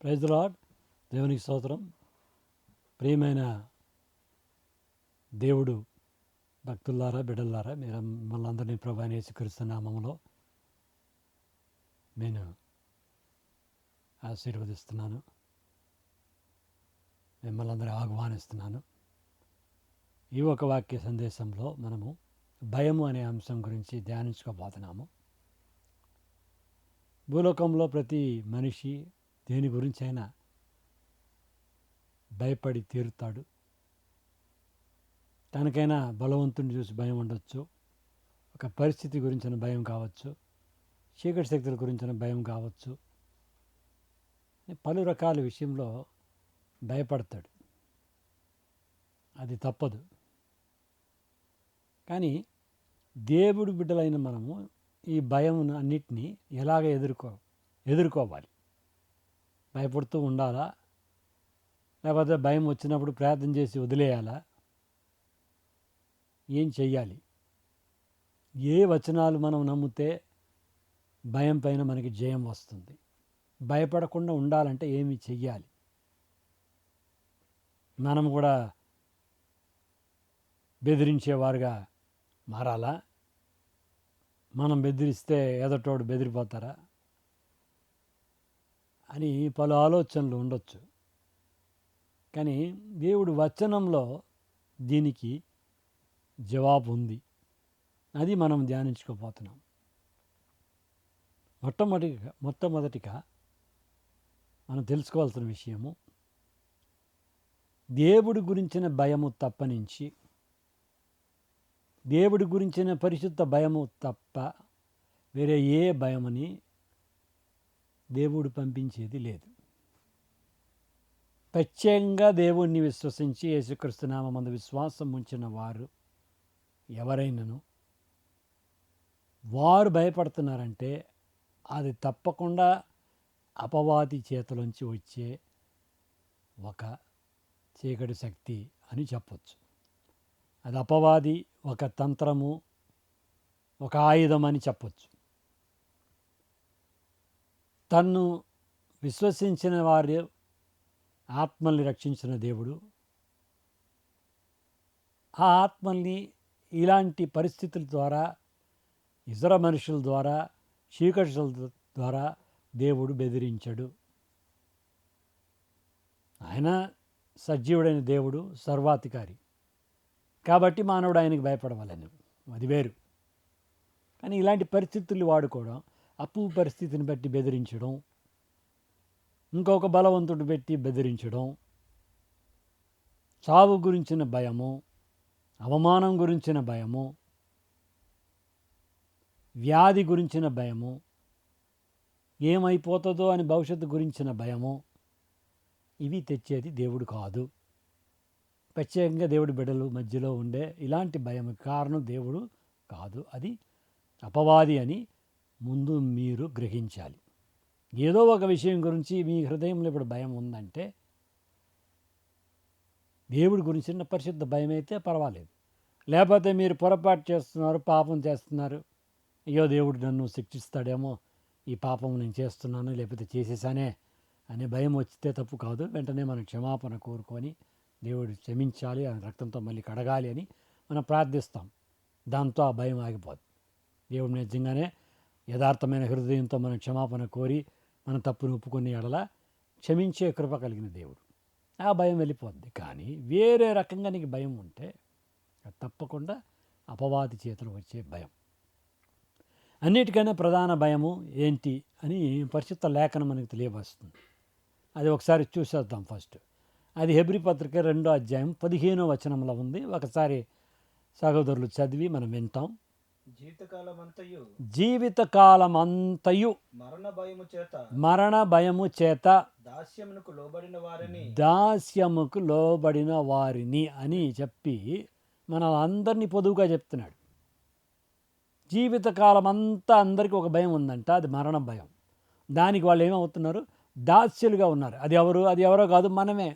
Praise the lord. దేవునికి స్తోత్రం. ప్రియమైన దేవుడు భక్తులారా, బిడ్డలారా, మీరు మిమ్మల్ని అందరినీ ప్రభువైన యేసుక్రీస్తు నామములో నేను ఆశీర్వదిస్తున్నాను. మిమ్మల్ని అందరూ ఆహ్వానిస్తున్నాను. ఈ ఒక వాక్య సందేశంలో మనము భయము అనే అంశం గురించి ధ్యానించుకోబోతున్నాము. భూలోకంలో ప్రతి మనిషి దేని గురించి అయినా భయపడి తీరుతాడు. తనకైనా బలవంతుని చూసి భయం ఉండొచ్చు, ఒక పరిస్థితి గురించిన భయం కావచ్చు, చీకటి శక్తుల గురించిన భయం కావచ్చు, పలు రకాల విషయంలో భయపడతాడు. అది తప్పదు. కానీ దేవుడి బిడ్డలైన మనము ఈ భయం అన్నిటినీ ఎలాగ ఎదుర్కోవాలి? భయపడుతూ ఉండాలా? లేకపోతే భయం వచ్చినప్పుడు ప్రార్థన చేసి వదిలేయాలా? ఏం చెయ్యాలి? ఏ వచనాలు మనం నమ్మితే భయం పైన మనకి జయం వస్తుంది? భయపడకుండా ఉండాలంటే ఏమి చెయ్యాలి? మనం కూడా బెదిరించేవారుగా మారాలా? మనం బెదిరిస్తే ఎదటోడు బెదిరిపోతారా అని పలు ఆలోచనలు ఉండొచ్చు. కానీ దేవుడి వచనంలో దీనికి జవాబు ఉంది. అది మనం ధ్యానించుకోపోతున్నాం. మొట్టమొదటిగా మనం తెలుసుకోవాల్సిన విషయము, దేవుడి గురించిన భయము తప్పనించి, దేవుడి గురించిన పరిశుద్ధ భయము తప్ప వేరే ఏ భయమని దేవుడు పంపించేది లేదు. ప్రత్యేకంగా దేవుణ్ణి విశ్వసించి యేసుక్రీస్తు నామమందు విశ్వాసం ఉంచిన వారు ఎవరైనాను వారు భయపడుతున్నారంటే అది తప్పకుండా అపవాది చేతిలోంచి వచ్చే ఒక చీకటి శక్తి అని చెప్పొచ్చు. అది అపవాది ఒక తంత్రము, ఒక ఆయుధం అని చెప్పొచ్చు. తన్ను విశ్వసించిన వారి ఆత్మల్ని రక్షించిన దేవుడు ఆ ఆత్మల్ని ఇలాంటి పరిస్థితుల ద్వారా, ఇతర మనుషుల ద్వారా, చీకటుల ద్వారా దేవుడు బెదిరించడు. ఆయన సజీవుడైన దేవుడు, సర్వాధికారి. కాబట్టి మానవుడు ఆయనకి భయపడవాలని, అది వేరు. కానీ ఇలాంటి పరిస్థితులు వాడుకోవడం, అప్పు పరిస్థితిని బట్టి బెదిరించడం, ఇంకొక బలవంతుడు పెట్టి బెదిరించడం, చావు గురించిన భయము, అవమానం గురించిన భయము, వ్యాధి గురించిన భయము, ఏమైపోతుందో అని భవిష్యత్తు గురించిన భయము, ఇవి తెచ్చేది దేవుడు కాదు. ప్రత్యేకంగా దేవుడి బిడ్డలు మధ్యలో ఉండే ఇలాంటి భయం కారణం దేవుడు కాదు, అది అపవాది అని ముందు మీరు గ్రహించాలి. ఏదో ఒక విషయం గురించి మీ హృదయంలో ఇప్పుడు భయం ఉందంటే దేవుడి గురించిన పరిశుద్ధ భయం అయితే పర్వాలేదు. లేకపోతే మీరు పొరపాటు చేస్తున్నారు, పాపం చేస్తున్నారు, అయ్యో దేవుడు నన్ను శిక్షిస్తాడేమో, ఈ పాపం నేను చేస్తున్నాను లేకపోతే చేసేసానే అనే భయం వచ్చితే తప్పు కాదు. వెంటనే మనం క్షమాపణ కోరుకొని దేవుడు క్షమించాలి, ఆ రక్తంతో మళ్ళీ కడగాలి అని మనం ప్రార్థిస్తాం. దాంతో ఆ భయం ఆగిపోదు. దేవుడు నిజంగానే యథార్థమైన హృదయంతో మనం క్షమాపణ కోరి మన తప్పును ఒప్పుకొని ఎడల క్షమించే కృప కలిగిన దేవుడు, ఆ భయం వెళ్ళిపోద్ది. కానీ వేరే రకంగా నీకు భయం ఉంటే అది తప్పకుండా అపవాది చేతులు వచ్చే భయం. అన్నిటికన్నా ప్రధాన భయము ఏంటి అని పరిశుద్ధ లేఖనం మనకు తెలియవస్తుంది. అది ఒకసారి చూసేద్దాం. ఫస్ట్ అది హెబ్రీ పత్రిక 2వ అధ్యాయం 15వ వచనంలో ఉంది. ఒకసారి సహోదరులు చదివి మనం వింటాం. జీవితకాలమంతయు మరణ భయము చేత దాస్యముకు లోబడిన వారిని అని చెప్పి మన అందరినీ పొదువుగా చెప్తున్నాడు. జీవితకాలం అంతా అందరికీ ఒక భయం ఉందంట, అది మరణ భయం. దానికి వాళ్ళు ఏమవుతున్నారు? దాస్యులుగా ఉన్నారు. అది ఎవరో కాదు, మనమే.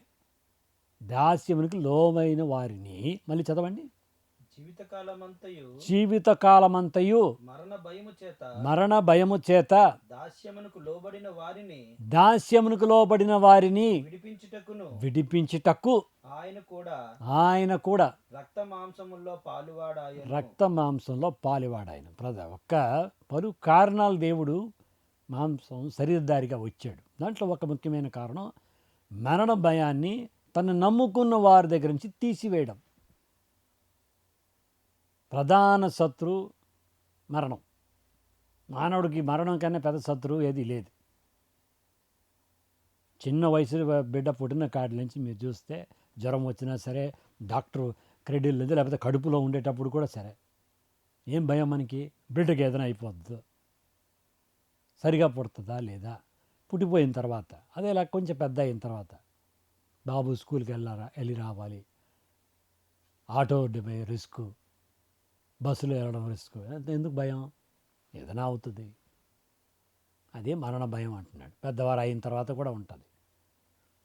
దాస్యమునికి లోమైన వారిని, మళ్ళీ చదవండి. జీవితకాలమంతయు మరణ భయము చేత దాస్యమునకు లోబడిన వారిని దాస్యమునకు లోబడిన వారిని విడిపించుటకును విడిపించుటకు ఆయన కూడా రక్త మాంసముల్లో పాలువాడాయను. రక్త మాంసంలో పాలువాడాయన ఒక్క పలు కారణాలు దేవుడు మాంసం శరీరధారిగా వచ్చాడు. దాంట్లో ఒక ముఖ్యమైన కారణం మరణ భయాన్ని తను నమ్ముకున్న వారి దగ్గర నుంచి తీసివేయడం. ప్రధాన శత్రు మరణం. మానవుడికి మరణం కన్నా పెద్ద శత్రువు ఏది లేదు. చిన్న వయసు బిడ్డ పుట్టిన కాడి నుంచి మీరు చూస్తే జ్వరం వచ్చినా సరే డాక్టరు క్రెడిట్ లేదు, లేకపోతే కడుపులో ఉండేటప్పుడు కూడా సరే ఏం భయం మనకి, బిడ్డకి ఏదైనా అయిపోద్దు, సరిగా పుడుతుందా లేదా, పుట్టిపోయిన తర్వాత అదే ఇలా కొంచెం పెద్ద అయిన తర్వాత బాబు స్కూల్కి వెళ్ళి రావాలి, ఆటో రిస్క్, బస్సులో వెళ్ళడం రిస్క్, ఎందుకు భయం, ఏదైనా అవుతుంది. అదే మరణ భయం అంటున్నాడు. పెద్దవారు అయిన తర్వాత కూడా ఉంటుంది.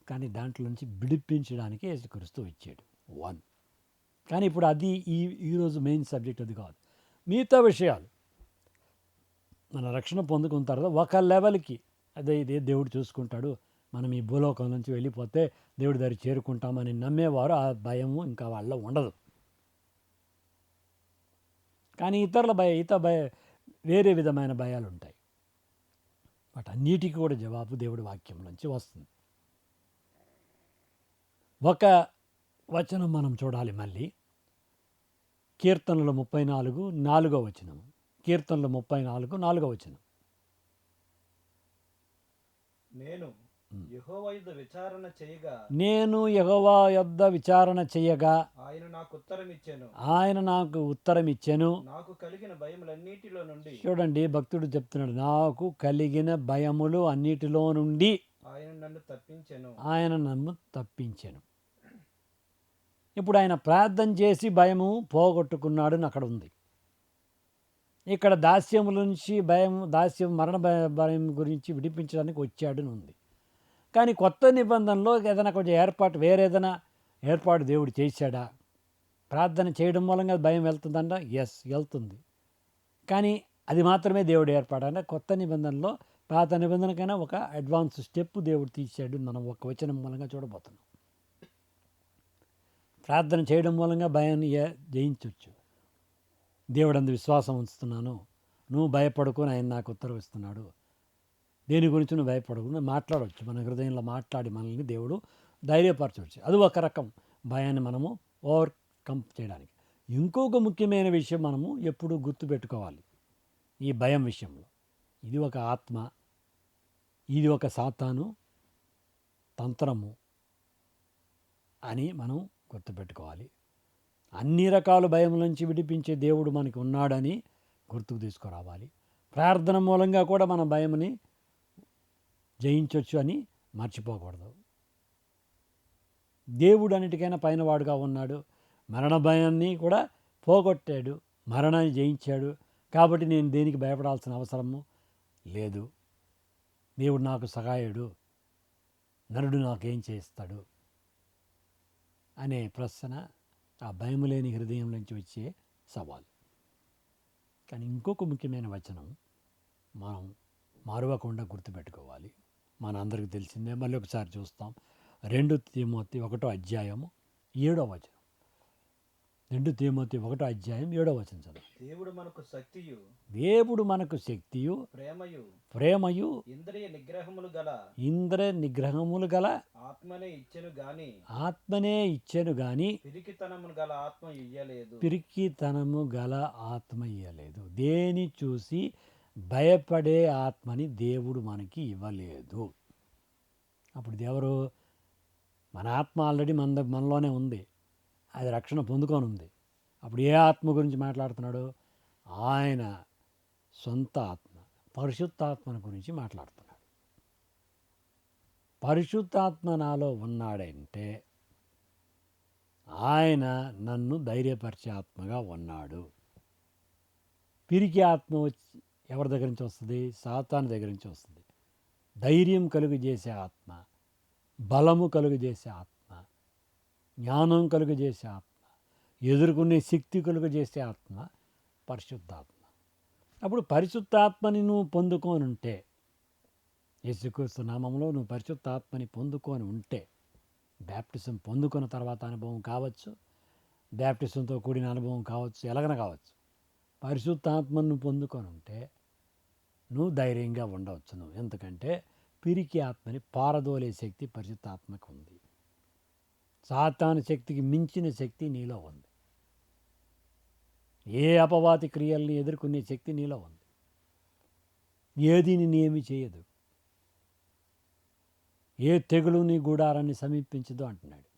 కానీ దాంట్లో నుంచి విడిపించడానికి యేసుక్రీస్తు వచ్చాడు. కానీ ఇప్పుడు అది ఈరోజు మెయిన్ సబ్జెక్ట్ అది కాదు. మిగతా విషయాలు మన రక్షణ పొందుకున్న తర్వాత ఒక లెవెల్కి అదే ఇదే దేవుడు చూసుకుంటాడు, మనం ఈ భూలోకం నుంచి వెళ్ళిపోతే దేవుడి దగ్గర చేరుకుంటామని నమ్మేవారు ఆ భయము ఇంకా వాళ్ళ ఉండదు. కానీ వేరే విధమైన భయాలు ఉంటాయి. వాటన్నిటికీ కూడా జవాబు దేవుడి వాక్యం నుంచి వస్తుంది. ఒక వచనం మనం చూడాలి మళ్ళీ. కీర్తనలు 34 4వ వచనం. కీర్తనలు 34 4వ వచనం. నేను యెహోవా యొద్ద విచారణ చేయగా ఆయన నాకు ఉత్తరం ఇచ్చెను. నాకు కలిగిన భయములన్నిటిలో నుండి, చూడండి భక్తుడు చెప్తున్నాడు, నాకు కలిగిన భయములు అన్నిటిలో నుండి ఆయన నన్ను తప్పించెను. ఇప్పుడు ఆయన ప్రార్థన చేసి భయము పోగొట్టుకున్నాడని అక్కడ ఉంది. ఇక్కడ దాస్యముల నుంచి మరణ భయం గురించి విడిపించడానికి వచ్చాడని ఉంది. కానీ కొత్త నిబంధనలో ఏదైనా కొంచెం వేరేదైనా ఏర్పాటు దేవుడు చేశాడా? ప్రార్థన చేయడం మూలంగా భయం వెళ్తుందంట. వెళ్తుంది. కానీ అది మాత్రమే దేవుడు ఏర్పాటు. అంటే కొత్త నిబంధనలో పాత నిబంధనకైనా ఒక అడ్వాన్స్ స్టెప్ దేవుడు తీశాడు. మనం ఒక వచనం మూలంగా చూడబోతున్నాం. ప్రార్థన చేయడం మూలంగా భయాన్ని జయించవచ్చు. దేవుడు అందు విశ్వాసం ఉంచుతున్నాను, నువ్వు భయపడుకొని ఆయన నాకు ఉత్తరవిస్తున్నాడు, దేని గురించి నువ్వు భయపడకుండా మాట్లాడవచ్చు. మన హృదయంలో మాట్లాడి మనల్ని దేవుడు ధైర్యపరచవచ్చు. అది ఒక రకం భయాన్ని మనము ఓవర్కమ్ చేయడానికి. ఇంకొక ముఖ్యమైన విషయం మనము ఎప్పుడూ గుర్తుపెట్టుకోవాలి ఈ భయం విషయంలో. ఇది ఒక ఆత్మ, ఇది ఒక సాతాను తంత్రము అని మనం గుర్తుపెట్టుకోవాలి. అన్ని రకాల భయం నుంచి విడిపించే దేవుడు మనకి ఉన్నాడని గుర్తుకు తీసుకురావాలి. ప్రార్థన మూలంగా కూడా మన భయముని జయించవచ్చు అని మర్చిపోకూడదు. దేవుడు అన్నిటికైనా పైనవాడుగా ఉన్నాడు. మరణ భయాన్ని కూడా పోగొట్టాడు, మరణాన్ని జయించాడు. కాబట్టి నేను దేనికి భయపడాల్సిన అవసరము లేదు. దేవుడు నాకు సహాయుడు, నరుడు నాకేం చేస్తాడు అనే ప్రశ్న ఆ భయం లేని హృదయం నుంచి వచ్చే సవాలు. కానీ ఇంకొక ముఖ్యమైన వచనం మనం మరవకుండా గుర్తుపెట్టుకోవాలి. మన అందరికీ తెలిసిందే, మళ్ళీ ఒకసారి చూస్తాం. 2 తిమోతి 1వ అధ్యాయము 7వ వచనం. 2 తిమోతి 1వ అధ్యాయం 7వ వచనం చదువు. దేవుడు మనకు శక్తియు ప్రేమయు ఇంద్రియ నిగ్రహములు గల ఆత్మనే ఇచ్చెను గాని పిరికితనము గల ఆత్మ ఇయ్యలేదు. దేని చూసి భయపడే ఆత్మని దేవుడు మనకి ఇవ్వలేదు. అప్పుడు ఎవరు? మన ఆత్మ ఆల్రెడీ మనలోనే ఉంది, అది రక్షణ పొందుకొని ఉంది. అప్పుడు ఏ ఆత్మ గురించి మాట్లాడుతున్నాడు? ఆయన సొంత ఆత్మ, పరిశుద్ధాత్మను గురించి మాట్లాడుతున్నాడు. పరిశుద్ధాత్మ నాలో ఉన్నాడంటే ఆయన నన్ను ధైర్యపరిచే ఆత్మగా ఉన్నాడు. పిరికి ఆత్మ ఎవరి దగ్గర నుంచి వస్తుంది? సాతాను దగ్గర నుంచి వస్తుంది. ధైర్యం కలుగజేసే ఆత్మ, బలము కలుగజేసే ఆత్మ, జ్ఞానం కలుగజేసే ఆత్మ, ఎదుర్కొనే శక్తి కలుగజేసే ఆత్మ పరిశుద్ధాత్మ. అప్పుడు పరిశుద్ధాత్మని నువ్వు పొందుకొని ఉంటే, యేసుక్రీస్తు నామంలో నువ్వు పరిశుద్ధాత్మని పొందుకొని ఉంటే, బ్యాప్టిజం పొందుకున్న తర్వాత అనుభవం కావచ్చు, బ్యాప్టిజంతో కూడిన అనుభవం కావచ్చు, ఎలాగన కావచ్చు. పరిశుద్ధాత్మను పొందుకొని ఉంటే నువ్వు ధైర్యంగా ఉండవచ్చు. నువ్వు ఎందుకంటే పిరికి ఆత్మని పారదోలే శక్తి పరిశుద్ధాత్మకు ఉంది. సాతాను శక్తికి మించిన శక్తి నీలో ఉంది. ఏ అపవాది క్రియల్ని ఎదుర్కొనే శక్తి నీలో ఉంది. ఏది నిన్నేమి చేయదు, ఏ తెగులు నీ గుడారాన్ని సమీపించదు అంటున్నాడు.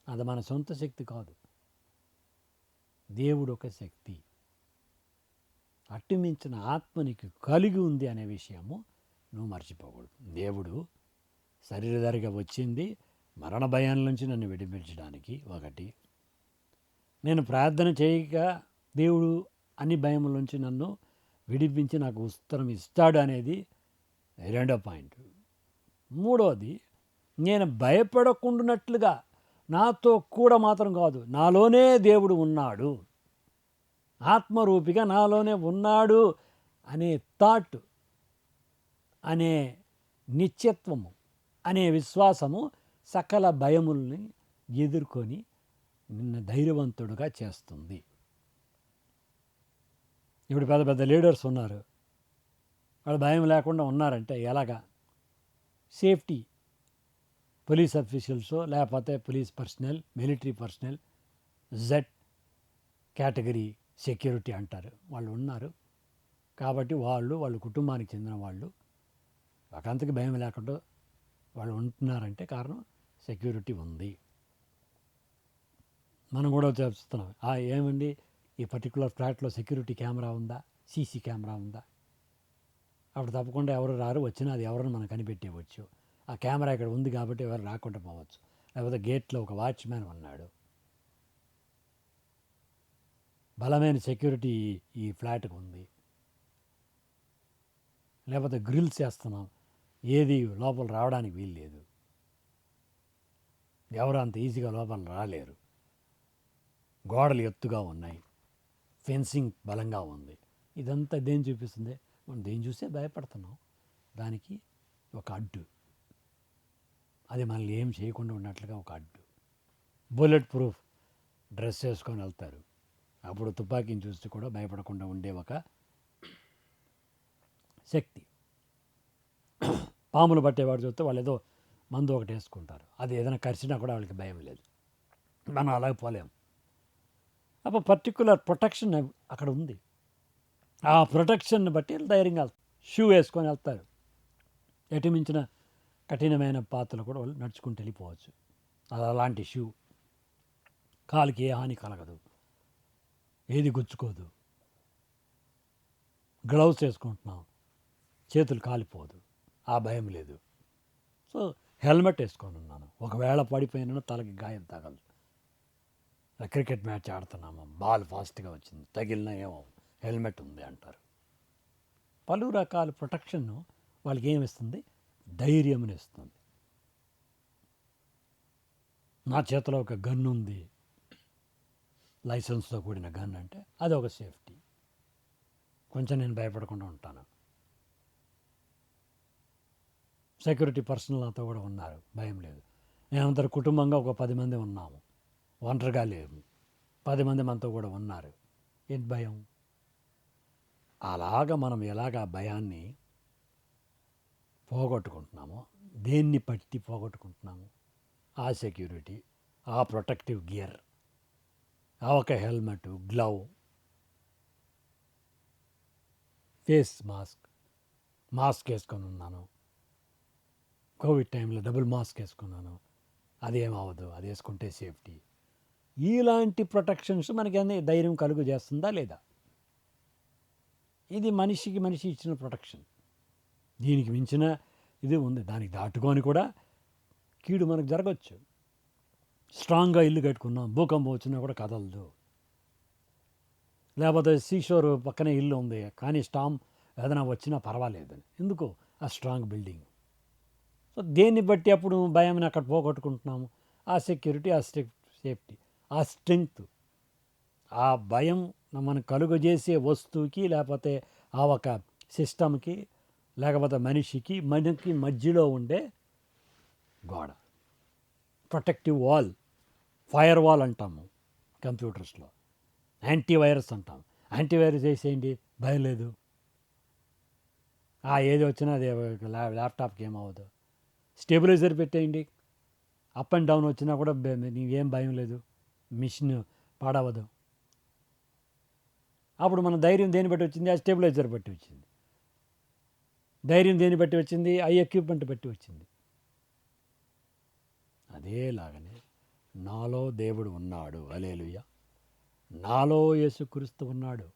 అది మన సొంత శక్తి కాదు, దేవుడు ఒక శక్తి. అట్టుమించిన ఆత్మ నీకు కలిగి ఉంది అనే విషయము నువ్వు మర్చిపోకూడదు. దేవుడు శరీరధారిగా వచ్చింది మరణ భయం నుంచి నన్ను విడిపించడానికి. ఒకటి, నేను ప్రార్థన చేయక దేవుడు అన్ని భయముల నుంచి నన్ను విడిపించి నాకు ఉత్తరం ఇస్తాడు అనేది రెండో పాయింట్. మూడవది, నేను భయపడకుండానట్లుగా నాతో కూడా మాత్రం కాదు, నాలోనే దేవుడు ఉన్నాడు, ఆత్మరూపిగా నాలోనే ఉన్నాడు అనే థాట్, అనే నిత్యత్వము, అనే విశ్వాసము సకల భయముల్ని ఎదుర్కొని నిన్ను ధైర్యవంతుడుగా చేస్తుంది. ఇప్పుడు పెద్ద పెద్ద లీడర్స్ ఉన్నారు, వాళ్ళు భయం లేకుండా ఉన్నారంటే ఎలాగా? సేఫ్టీ, పోలీస్ అఫీషియల్స్ లేకపోతే police personnel, military personal, Z category security అంటారు, వాళ్ళు ఉన్నారు కాబట్టి వాళ్ళ కుటుంబానికి చెందిన వాళ్ళు ఒకంతకి భయం లేకుండా వాళ్ళు ఉంటున్నారంటే కారణం సెక్యూరిటీ ఉంది. మనం కూడా చూస్తున్నాం, ఏమండి ఈ పర్టికులర్ ఫ్లాట్లో సెక్యూరిటీ కెమెరా ఉందా, సీసీ కెమెరా ఉందా? అప్పుడు తప్పకుండా ఎవరు రారు, వచ్చినా అది ఎవరిని మనం కనిపెట్టేవచ్చు. ఆ కెమెరా ఇక్కడ ఉంది కాబట్టి ఎవరు రాకుండా పోవచ్చు. లేకపోతే గేట్లో ఒక వాచ్మ్యాన్ ఉన్నాడు, బలమైన సెక్యూరిటీ ఈ ఫ్లాట్కి ఉంది. లేకపోతే గ్రిల్స్ వేస్తున్నాం, ఏది లోపల రావడానికి వీలు లేదు, ఎవరు అంత ఈజీగా లోపల రాలేరు. గోడలు ఎత్తుగా ఉన్నాయి, ఫెన్సింగ్ బలంగా ఉంది. ఇదంతా దేని చూపిస్తుంది? మనం దేని చూస్తే భయపడుతున్నాం, దానికి ఒక అడ్డు, అది మనల్ని ఏం చేయకుండా ఉన్నట్లుగా ఒక అడ్డు. బుల్లెట్ ప్రూఫ్ డ్రెస్ వేసుకొని వెళ్తారు, అప్పుడు తుపాకీని చూస్తే కూడా భయపడకుండా ఉండే ఒక శక్తి. పాములు పట్టేవాడు చూస్తే వాళ్ళు ఏదో మందు ఒకటి వేసుకుంటారు, అది ఏదైనా కరిచినా కూడా వాళ్ళకి భయం లేదు. మనం అలాగే పోలేము. అప్పుడు పర్టికులర్ ప్రొటెక్షన్ అక్కడ ఉంది. ఆ ప్రొటెక్షన్ని బట్టి ధైర్యంగా షూ వేసుకొని వెళ్తారు. ఎటు మించిన కఠినమైన పాత్రలు కూడా వాళ్ళు నడుచుకుంటూ వెళ్ళిపోవచ్చు. అది అలాంటి షూ, కాలుకి ఏ హాని కలగదు, ఏది గుచ్చుకోదు. గ్లౌస్ వేసుకుంటున్నాం, చేతులు కాలిపోదు, ఆ భయం లేదు. సో హెల్మెట్ వేసుకొని ఉన్నాను, ఒకవేళ పడిపోయినా తలకి గాయం తగలదు. క్రికెట్ మ్యాచ్ ఆడుతున్నాము, బాల్ ఫాస్ట్గా వచ్చింది, తగిలినా ఏమో హెల్మెట్ ఉంది అంటారు. పలు రకాల ప్రొటెక్షన్ వాళ్ళకి ఏమిస్తుంది? ధైర్యం ఇస్తుంది. నా చేతిలో ఒక గన్ ఉంది, లైసెన్స్తో కూడిన గన్, అంటే అది ఒక సేఫ్టీ. కొంచెం నేను భయపడకుండా ఉంటాను. సెక్యూరిటీ పర్సనల్ నాతో కూడా ఉన్నారు, భయం లేదు. మేమందరూ కుటుంబంగా ఒక 10 మంది ఉన్నాము, ఒంటరిగా లేము, 10 మంది మనతో కూడా ఉన్నారు. ఏంటి భయం? అలాగ మనం ఎలాగ ఆ భయాన్ని పోగొట్టుకుంటున్నామో, దేన్ని పట్టి పోగొట్టుకుంటున్నాము? ఆ సెక్యూరిటీ, ఆ ప్రొటెక్టివ్ గియర్, ఆ ఒక హెల్మెట్, గ్లౌ, ఫేస్ మాస్క్ వేసుకొని ఉన్నాను. కోవిడ్ టైంలో డబుల్ మాస్క్ వేసుకున్నాను, అదేమవ్వదు, అది వేసుకుంటే సేఫ్టీ. ఇలాంటి ప్రొటెక్షన్స్ మనకి అన్నీ ధైర్యం కలుగు చేస్తుందా లేదా? ఇది మనిషికి మనిషి ఇచ్చిన ప్రొటెక్షన్. దీనికి మించిన ఇది ఉంది, దానికి దాటుకొని కూడా కీడు మనకు జరగవచ్చు. స్ట్రాంగ్గా ఇల్లు కట్టుకున్నాం, భూకంపం వచ్చినా కూడా కదలదు. లేకపోతే సీషోర్ పక్కనే ఇల్లు ఉంది కానీ స్టామ్ ఏదైనా వచ్చినా పర్వాలేదని, ఎందుకు? ఆ స్ట్రాంగ్ బిల్డింగ్. సో దేన్ని బట్టి అప్పుడు భయం అక్కడ పోగొట్టుకుంటున్నాము? ఆ సెక్యూరిటీ, ఆ సేఫ్టీ, ఆ స్ట్రెంగ్త్, ఆ భయం మనం కలుగజేసే వస్తువుకి, లేకపోతే ఆ ఒక సిస్టమ్కి, లేకపోతే మనిషికి మనకి మధ్యలో ఉండే గోడ, ప్రొటెక్టివ్ వాల్, ఫైర్ వాల్ అంటాము కంప్యూటర్స్లో, యాంటీవైరస్ అంటాం. యాంటీవైరస్ వేసేయండి, భయం లేదు. ఏది వచ్చినా అది ల్యాప్టాప్కి ఏమవ్వదు. స్టెబిలైజర్ పెట్టేయండి, అప్ అండ్ డౌన్ వచ్చినా కూడా నీవేం భయం లేదు, మిషన్ పాడవదు. అప్పుడు మన ధైర్యం దేని బట్టి వచ్చింది? ఆ స్టెబిలైజర్ బట్టి వచ్చింది. ధైర్యం దేని బట్టి వచ్చింది? ఆ ఎక్విప్మెంట్ బట్టి వచ్చింది. అదేలాగనే నాలో దేవుడు ఉన్నాడు, హల్లెలూయా. నాలో యేసుక్రీస్తు ఉన్నాడు,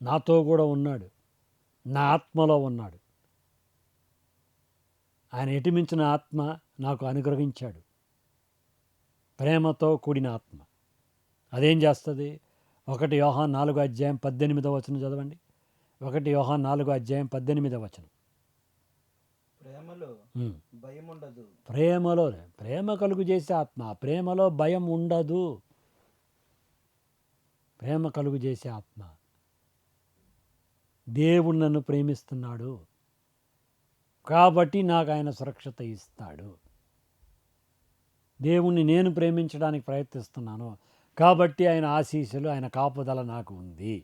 నాతో కూడా ఉన్నాడు, నా ఆత్మలో ఉన్నాడు. ఆయన ఎటిమించిన ఆత్మ నాకు అనుగ్రహించాడు, ప్రేమతో కూడిన ఆత్మ. అదేం చేస్తుంది? 1 యోహాను 4:18 చదవండి. 1 యోహాను 4:18. ప్రేమలో భయం ఉండదు. ప్రేమ కలుగు చేసే ఆత్మ. ప్రేమలో భయం ఉండదు. ప్రేమ కలుగు చేసే ఆత్మ. దేవుడు నన్ను ప్రేమిస్తున్నాడు కాబట్టి నాకు ఆయన సురక్షత ఇస్తాడు. దేవుణ్ణి నేను ప్రేమించడానికి ప్రయత్నిస్తున్నాను కాబట్టి ఆయన ఆశీస్సులు, ఆయన కాపుదల నాకు ఉంది.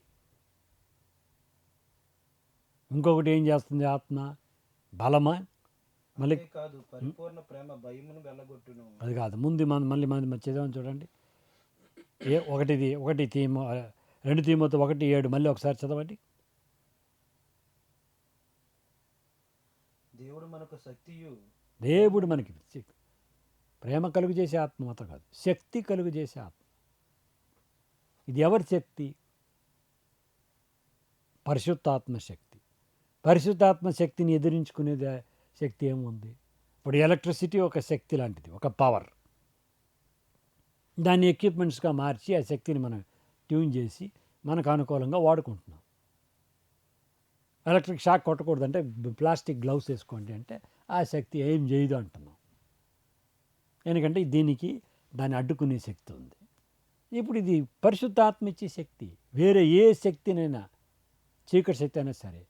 ఇంకొకటి ఏం చేస్తుంది ఆత్మ? బలమా? మళ్ళీ కాదు, పరిపూర్ణ ప్రేమ భయమును వెళ్ళగొట్టును. అది కాదు, ముందు మళ్ళీ చదివాను చూడండి. 2 తీమోతి 1:7 మళ్ళీ ఒకసారి చదవండి. దేవుడు మనకు శక్తియు. దేవుడు మనకి ప్రేమ కలుగు చేసే ఆత్మ మాత్రం కాదు, శక్తి కలుగు చేసే ఆత్మ. ఇది ఎవరి శక్తి? పరిశుద్ధాత్మ శక్తి. పరిశుద్ధాత్మ శక్తిని ఎదిరించుకునేది శక్తి ఏముంది? ఇప్పుడు ఎలక్ట్రిసిటీ ఒక శక్తి లాంటిది, ఒక పవర్. దాన్ని ఎక్విప్మెంట్స్గా మార్చి ఆ శక్తిని మనం ట్యూన్ చేసి మనకు అనుకూలంగా వాడుకుంటున్నాం. ఎలక్ట్రిక్ షాక్ కొట్టకూడదంటే ప్లాస్టిక్ గ్లౌస్ వేసుకోండి అంటే ఆ శక్తి ఏం చేయదు అంటున్నాం. ఎందుకంటే దీనికి దాన్ని అడ్డుకునే శక్తి ఉంది. ఇప్పుడు ఇది పరిశుద్ధాత్మ ఇచ్చే శక్తి. వేరే ఏ శక్తినైనా, చీకటి శక్తి అయినా సరే,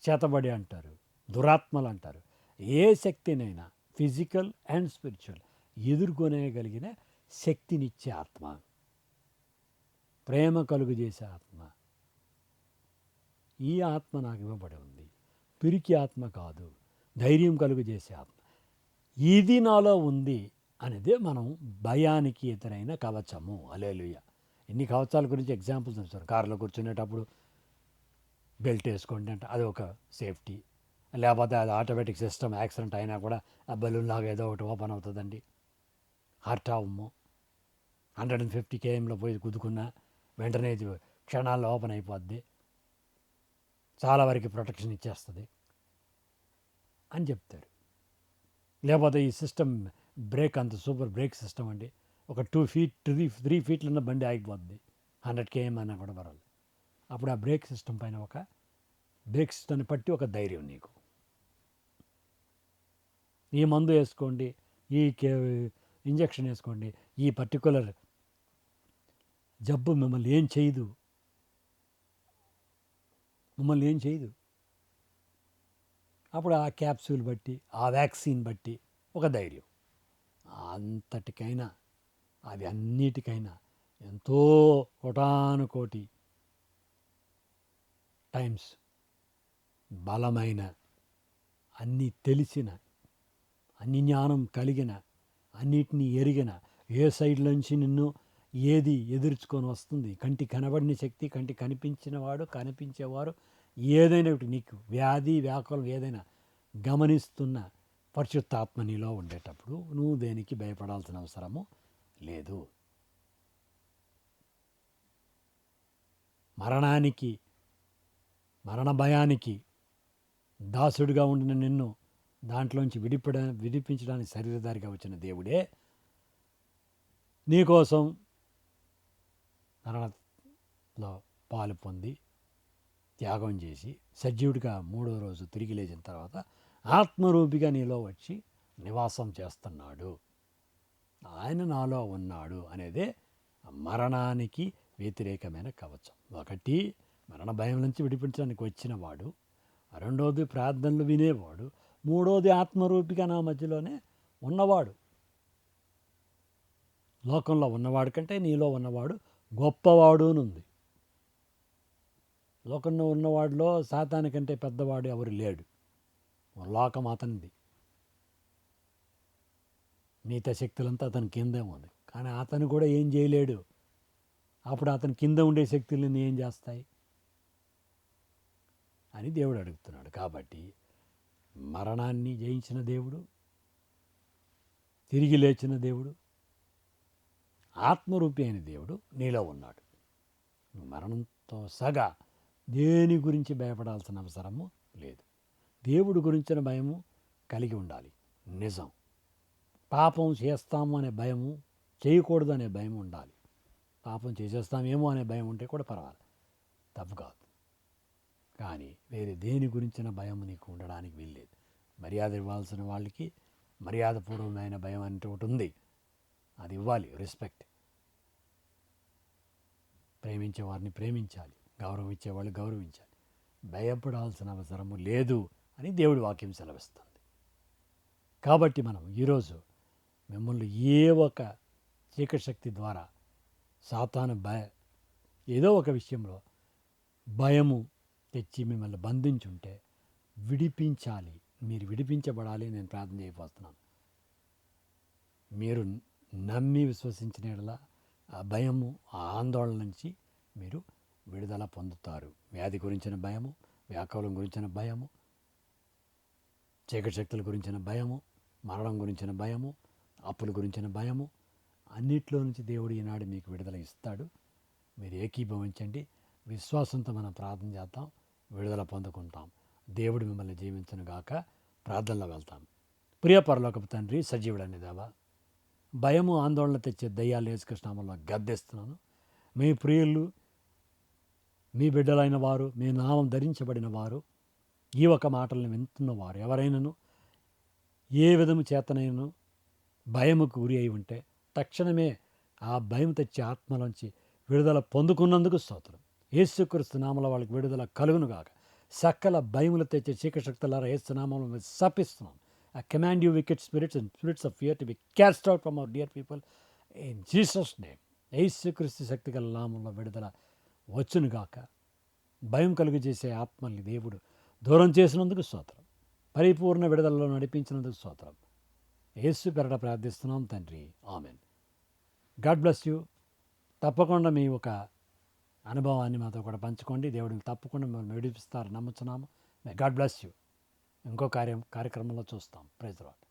చేతబడి అంటారు, దురాత్మలు అంటారు, ఏ శక్తినైనా ఫిజికల్ అండ్ స్పిరిచువల్ ఎదుర్కొనేయగలిగిన శక్తినిచ్చే ఆత్మ, ప్రేమ కలుగు చేసే ఆత్మ. ఈ ఆత్మ నాకు ఇవ్వబడి ఉంది. పిరికి ఆత్మ కాదు, ధైర్యం కలుగు చేసే ఆత్మ. ఇది నాలో ఉంది అనేదే మనం భయానికి ఎదురైన కవచము. హల్లెలూయా. ఎన్ని కవచాల గురించి ఎగ్జాంపుల్స్ చూస్తారు. కారులో కూర్చునేటప్పుడు బెల్ట్ వేసుకోండి అంటే అది ఒక సేఫ్టీ. లేకపోతే అది ఆటోమేటిక్ సిస్టమ్, యాక్సిడెంట్ అయినా కూడా ఆ బలూన్ లాగా ఏదో ఒకటి ఓపెన్ అవుతుందండి. హార్ట్ అవ్వము. 150 kmలో పోయి గుద్దుకున్నా వెంటనే ఇది క్షణాల్లో ఓపెన్ అయిపోద్ది, చాలా వరకు ప్రొటెక్షన్ ఇచ్చేస్తుంది అని చెప్తారు. లేకపోతే ఈ సిస్టమ్ బ్రేక్ అంత సూపర్ బ్రేక్ సిస్టమ్ అండి. ఒక 2 feet 3 feet ఉన్న బండి ఆగిపోద్ది, 100 km అన్నా కూడా పర్వాలేదు. అప్పుడు ఆ బ్రేక్ సిస్టమ్ పైన ఒక బ్రేక్ సిస్టమ్ని పట్టి ఒక ధైర్యం నీకు. ఈ మందు వేసుకోండి, ఈ ఇంజెక్షన్ వేసుకోండి, ఈ పర్టికులర్ జబ్బు మిమ్మల్ని ఏం చేయదు, అప్పుడు ఆ క్యాప్సూల్ బట్టి, ఆ వ్యాక్సిన్ బట్టి ఒక ధైర్యం. అంతటికైనా, అవి అన్నిటికైనా ఎంతో కోటానుకోటి టైమ్స్ బలమైన, అన్నీ తెలిసిన, అన్ని జ్ఞానం కలిగిన, అన్నిటినీ ఎరిగిన, ఏ సైడ్ నుంచి నిన్ను ఏది ఎదుర్చుకొని వస్తుంది, కంటి కనబడిన శక్తి, కంటి కనిపించేవారు ఏదైనా నీకు వ్యాధి వ్యాకులం ఏదైనా గమనిస్తున్న పరిశుద్ధాత్మ నీలో ఉండేటప్పుడు నువ్వు దేనికి భయపడాల్సిన అవసరము లేదు. మరణ భయానికి దాసుడిగా ఉండిన నిన్ను దాంట్లోంచి విడిపించడానికి శరీరధారిగా వచ్చిన దేవుడే నీకోసం మరణంలో పాలు పొంది త్యాగం చేసి సజీవుడిగా 3వ రోజు తిరిగి లేచిన తర్వాత ఆత్మరూపిగా నీలో వచ్చి నివాసం చేస్తున్నాడు. ఆయన నాలో ఉన్నాడు అనేదే మరణానికి వ్యతిరేకమైన కవచం. ఒకటి, మరణ భయం నుంచి విడిపించడానికి వచ్చినవాడు. రెండవది, ప్రార్థనలు వినేవాడు. మూడవది, ఆత్మరూపిగా నా మధ్యలోనే ఉన్నవాడు. లోకంలో ఉన్నవాడు కంటే నీలో ఉన్నవాడు గొప్పవాడు అని ఉంది. లోకంలో ఉన్నవాడిలో సాతాను కంటే పెద్దవాడు ఎవరు లేడు. లోకం అతనిది, మిగతా శక్తులంతా అతని కిందే ఉంది. కానీ అతను కూడా ఏం చేయలేడు. అప్పుడు అతని కింద ఉండే శక్తులని ఏం చేస్తాయి అని దేవుడు అడుగుతున్నాడు. కాబట్టి మరణాన్ని జయించిన దేవుడు, తిరిగి లేచిన దేవుడు, ఆత్మరూపి అయిన దేవుడు నీలో ఉన్నాడు. మరణంతో సగా దేని గురించి భయపడాల్సిన అవసరము లేదు. దేవుడి గురించిన భయము కలిగి ఉండాలి. నిజం. పాపం చేస్తాము అనే భయము, చేయకూడదు అనే భయం ఉండాలి. పాపం చేసేస్తామేమో అనే భయం ఉంటే కూడా పర్వాలేదు, తప్పు కాదు. కానీ వేరే దేని గురించిన భయం నీకు ఉండడానికి వీల్లేదు. మర్యాద ఇవ్వాల్సిన వాళ్ళకి మర్యాదపూర్వమైన భయం అంటే ఒకటి ఉంది, అది ఇవ్వాలి. రెస్పెక్ట్. ప్రేమించే వారిని ప్రేమించాలి, గౌరవం ఇచ్చేవాళ్ళు గౌరవించాలి. భయపడాల్సిన అవసరము లేదు అని దేవుడి వాక్యం సెలవిస్తుంది. కాబట్టి మనం ఈరోజు మిమ్మల్ని ఏ ఒక చీకటి శక్తి ద్వారా సాతాను ఏదో ఒక విషయంలో భయము తెచ్చి మిమ్మల్ని బంధించుంటే విడిపించాలి. మీరు విడిపించబడాలి. నేను ప్రార్థన చేయబోతున్నాను. మీరు నమ్మి విశ్వసించిన యెడల ఆ భయము, ఆ ఆందోళన నుంచి మీరు విడుదల పొందుతారు. వ్యాధి గురించిన భయము, వ్యాకులం గురించిన భయము, చీకటి శక్తుల గురించిన భయము, మరణం గురించిన భయము, అప్పుల గురించిన భయము, అన్నిట్లో నుంచి దేవుడు ఈనాడు మీకు విడుదల ఇస్తాడు. మీరు ఏకీభవించండి. విశ్వాసంతో మనం ప్రార్థన చేద్దాం, విడుదల పొందుకుంటాం. దేవుడు మిమ్మల్ని జీవించను గాక. ప్రార్థనలో వెళ్తాం. ప్రియ పరలోకపు తండ్రి, సజీవుడని దేవా, భయము ఆందోళన తెచ్చే దయ్యాలు యేసుకృష్ణనామములో గద్దిస్తున్నాను. మీ ప్రియులు, మీ బిడ్డలైన వారు, మీ నామం ధరించబడిన వారు, ఈ ఒక మాటలను వింటున్నవారు ఎవరైనాను ఏ విధము చేతనైనా భయముకు గురి అయి ఉంటే తక్షణమే ఆ భయం తెచ్చే ఆత్మలోంచి విడుదల పొందుకున్నందుకు స్తోత్రం. యేసుక్రీస్తు నామములో వాళ్ళకి విడుదల కలుగునుగాక. సకల భయములు తెచ్చే చీకటి శక్తులారా యేసు నామములో మేము శపిస్తున్నాం. I command you wicked spirits and spirits of fear to be cast out from our dear people in Jesus' name. యేసుక్రీస్తు శక్తి గల నామములో విడుదల వచ్చునుగాక. భయం కలుగు చేసే ఆత్మల్ని దేవుడు దూరం చేసినందుకు స్తోత్రం. పరిపూర్ణ విడుదలలో నడిపించినందుకు స్తోత్రం. యేసు పేరట ప్రార్థిస్తున్నాం తండ్రి, ఆమెన్. God bless you. తప్పకుండా మీ ఒక అనుభవాన్ని మాతో కూడా పంచుకోండి. దేవుడిని తప్పకుండా మిమ్మల్ని విడిపిస్తారు నమ్ముతున్నాము. God bless you. ఇంకో కార్యక్రమంలో చూస్తాం. Praise the lord.